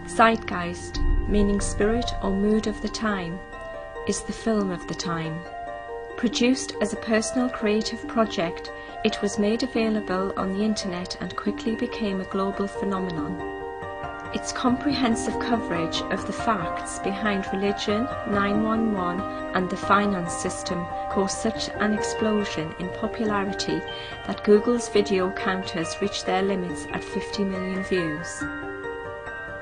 Zeitgeist, meaning spirit or mood of the time, is the film of the time. Produced as a personal creative project, it was made available on the internet and quickly became a global phenomenon. Its comprehensive coverage of the facts behind religion, 911 and the finance system caused such an explosion in popularity that Google's video counters reached their limits at 50 million views.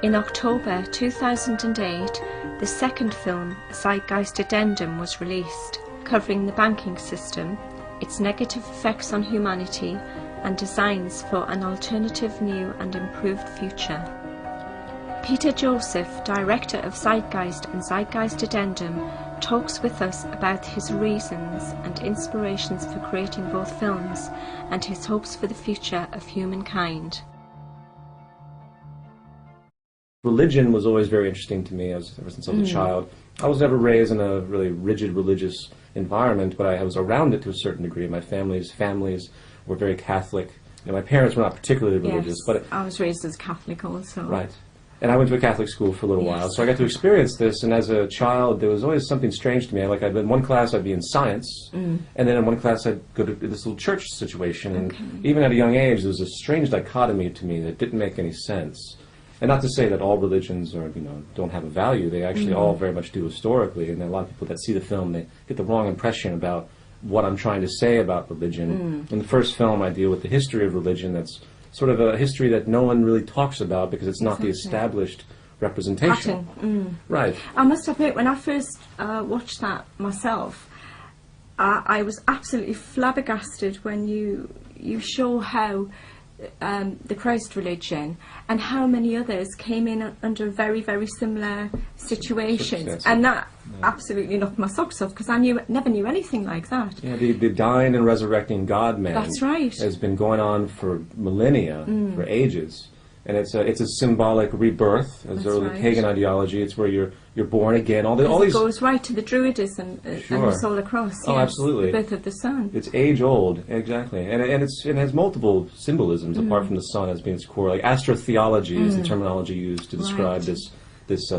In October 2008, the second film, Zeitgeist Addendum, was released, covering the banking system, its negative effects on humanity, and designs for an alternative, new and improved future. Peter Joseph, director of Zeitgeist and Zeitgeist Addendum, talks with us about his reasons and inspirations for creating both films and his hopes for the future of humankind. Religion was always very interesting to me ever since I was a child. I was never raised in a really rigid religious environment, but I was around it to a certain degree. My families were very Catholic. You know, my parents were not particularly religious, but I was raised as Catholic also. Right. And I went to a Catholic school for a little while, so I got to experience this, and as a child there was always something strange to me. In one class I'd be in science, and then in one class I'd go to this little church situation, and even at a young age there was a strange dichotomy to me that didn't make any sense. And not to say that all religions don't have a value. They actually all very much do historically, and there are a lot of people that see the film, they get the wrong impression about what I'm trying to say about religion. In the first film I deal with the history of religion. That's sort of a history that no one really talks about because it's not the established representation. Right. I must admit, when I first watched that myself, I was absolutely flabbergasted when you show how the Christ religion and how many others came in under very, very similar situations, and that absolutely knocked my socks off because I never knew anything like that. Yeah, the dying and resurrecting God-man. That's right. Has been going on for millennia, for ages, and it's a symbolic rebirth, as early pagan ideology. It's where you're born again. All these goes right to the Druidism and the solar cross. Oh, absolutely. The birth of the sun. It's age old, exactly, and it has multiple symbolisms apart from the sun as being its core. Like astrotheology is the terminology used to describe this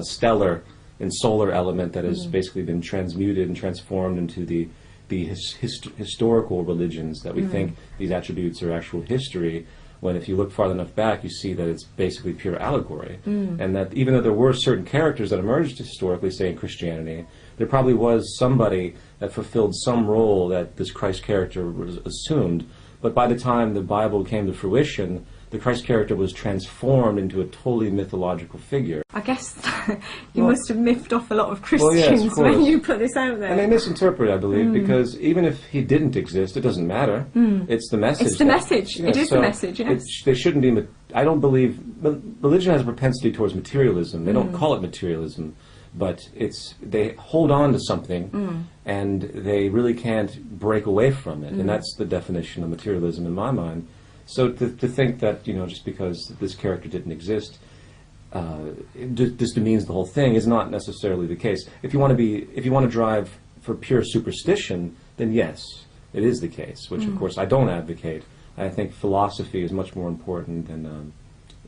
stellar and solar element that has basically been transmuted and transformed into the historical religions that we think these attributes are actual history. When if you look far enough back, you see that it's basically pure allegory. And that even though there were certain characters that emerged historically, say in Christianity, there probably was somebody that fulfilled some role that this Christ character was assumed. But by the time the Bible came to fruition, the Christ character was transformed into a totally mythological figure. I guess you must have miffed off a lot of Christians when you put this out there. And they misinterpret, I believe, because even if he didn't exist, it doesn't matter. It's the message. It's the message. It is the message, yes. They shouldn't be... I don't believe... Religion has a propensity towards materialism. They don't call it materialism, but they hold on to something, and they really can't break away from it. And that's the definition of materialism in my mind. So to think that, just because this character didn't exist, this demeans the whole thing is not necessarily the case. If you want to drive for pure superstition, then yes, it is the case, which of course I don't advocate. I think philosophy is much more important than,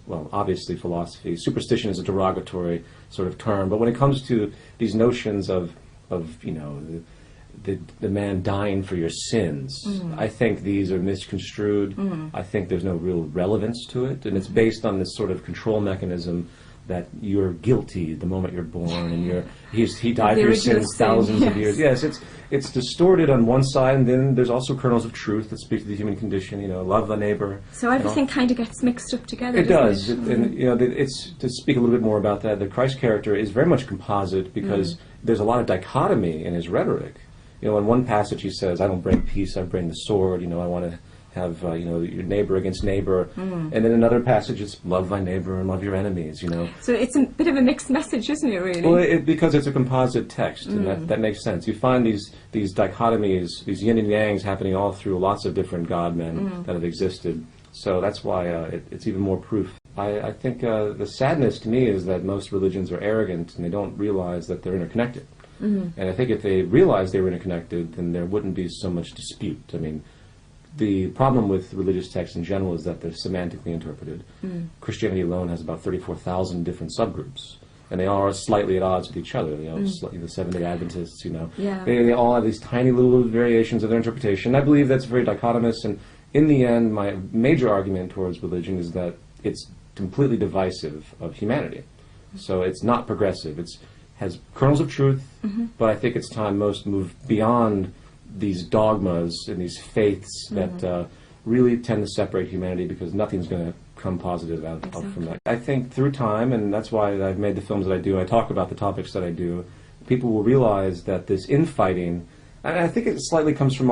obviously philosophy. Superstition is a derogatory sort of term, but when it comes to these notions of the man dying for your sins, I think these are misconstrued. I think there's no real relevance to it, and it's based on this sort of control mechanism that you're guilty the moment you're born, and he died for your sins thousands of years. Yes, it's distorted on one side, and then there's also kernels of truth that speak to the human condition. Love thy neighbor. So everything kind of gets mixed up together. It does, and it's to speak a little bit more about that. The Christ character is very much composite because there's a lot of dichotomy in his rhetoric. In one passage he says, I don't bring peace, I bring the sword. I want to have, your neighbor against neighbor. And then another passage is love thy neighbor and love your enemies, So it's a bit of a mixed message, isn't it, really? Well, because it's a composite text, and that makes sense. You find these dichotomies, these yin and yangs happening all through lots of different God-men that have existed. So that's why it's even more proof. I think the sadness to me is that most religions are arrogant and they don't realize that they're interconnected. And I think if they realized they were interconnected, then there wouldn't be so much dispute. I mean, the problem with religious texts in general is that they're semantically interpreted. Christianity alone has about 34,000 different subgroups, and they all are slightly at odds with each other. You know, the Seventh-day Adventists, you know, they all have these tiny little variations of their interpretation. I believe that's very dichotomous, and in the end, my major argument towards religion is that it's completely divisive of humanity. So it's not progressive. It has kernels of truth, but I think it's time most move beyond these dogmas and these faiths that really tend to separate humanity, because nothing's going to come positive out from that. I think through time, and that's why I've made the films that I do, I talk about the topics that I do, people will realize that this infighting, and I think it slightly comes from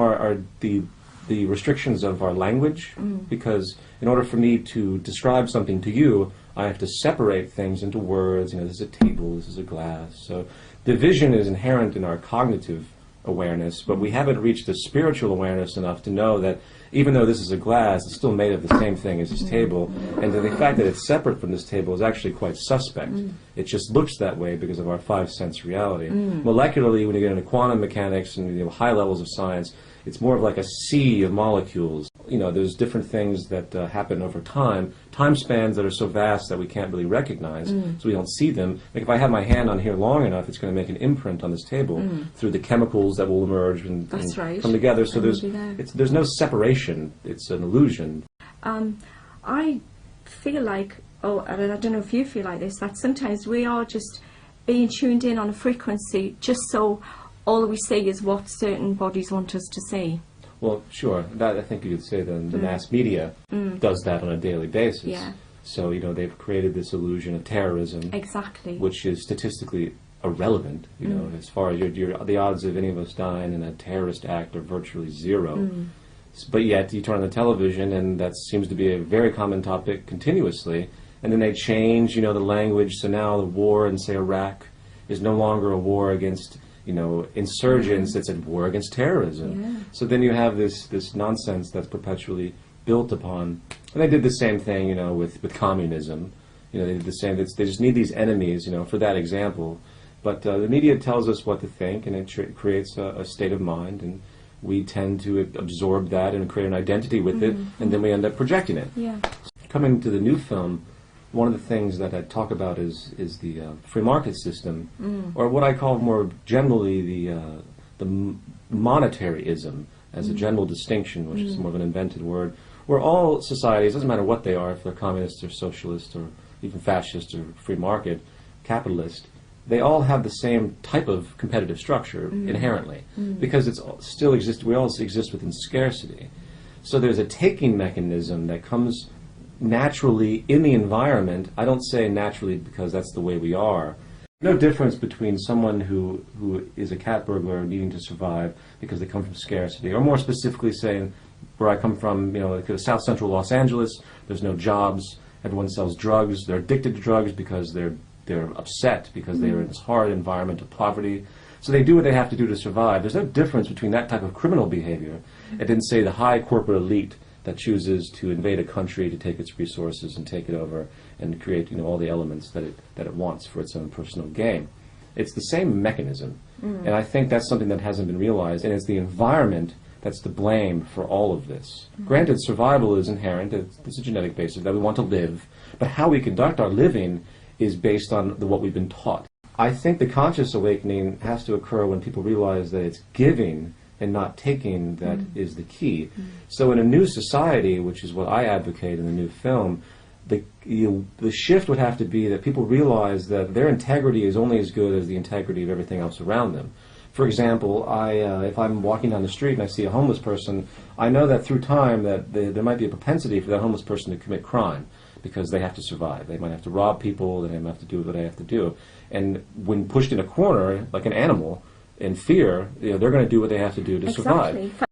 the restrictions of our language, because in order for me to describe something to you, I have to separate things into words. You know, this is a table, this is a glass. So division is inherent in our cognitive awareness, but we haven't reached the spiritual awareness enough to know that even though this is a glass, it's still made of the same thing as this table, and the fact that it's separate from this table is actually quite suspect. It just looks that way because of our five-sense reality. Molecularly, when you get into quantum mechanics and high levels of science, it's more of like a sea of molecules. You know, there's different things that happen over time spans that are so vast that we can't really recognize, so we don't see them. Like if I have my hand on here long enough, it's going to make an imprint on this table through the chemicals that will emerge and come together. So there's no separation. It's an illusion. I feel like, and I don't know if you feel like this, that sometimes we are just being tuned in on a frequency just so all we see is what certain bodies want us to see. Well, sure. That, I think you could say the mass media does that on a daily basis. Yeah. So, you know, they've created this illusion of terrorism. Exactly. Which is statistically irrelevant. You know, as far as the odds of any of us dying in a terrorist act are virtually zero. But yet, you turn on the television, and that seems to be a very common topic continuously. And then they change, you know, the language. So now the war in, say, Iraq is no longer a war against, you know, insurgents, it's a war against terrorism. So then you have this nonsense that's perpetually built upon. And they did the same thing, you know, with communism. You know, they did the same. They just need these enemies, you know, for that example. But the media tells us what to think, and it creates a state of mind, and we tend to absorb that and create an identity with it, and then we end up projecting it. Coming to the new film, one of the things that I talk about is the free market system, or what I call more generally the monetaryism as a general distinction, which is more of an invented word, where all societies, doesn't matter what they are, if they're communist or socialist or even fascist or free market, capitalist, they all have the same type of competitive structure inherently, because it's still exists. We all exist within scarcity. So there's a taking mechanism that comes naturally in the environment. I don't say naturally because that's the way we are. No difference between someone who is a cat burglar needing to survive because they come from scarcity, or more specifically saying, where I come from, you know, like South Central Los Angeles, there's no jobs, everyone sells drugs, they're addicted to drugs because they're upset because they're in this hard environment of poverty. So they do what they have to do to survive. There's no difference between that type of criminal behavior and then, say, the high corporate elite that chooses to invade a country to take its resources and take it over and create, you know, all the elements that it wants for its own personal gain. It's the same mechanism, and I think that's something that hasn't been realized, and it's the environment that's to blame for all of this. Granted, survival is inherent, it's a genetic basis that we want to live, but how we conduct our living is based on what we've been taught. I think the conscious awakening has to occur when people realize that it's giving and not taking that is the key. So in a new society, which is what I advocate in the new film, the shift would have to be that people realize that their integrity is only as good as the integrity of everything else around them. For example, if I'm walking down the street and I see a homeless person, I know that through time that there might be a propensity for that homeless person to commit crime because they have to survive. They might have to rob people, they might have to do what they have to do. And when pushed in a corner, like an animal, in fear, you know, they're going to do what they have to do to survive.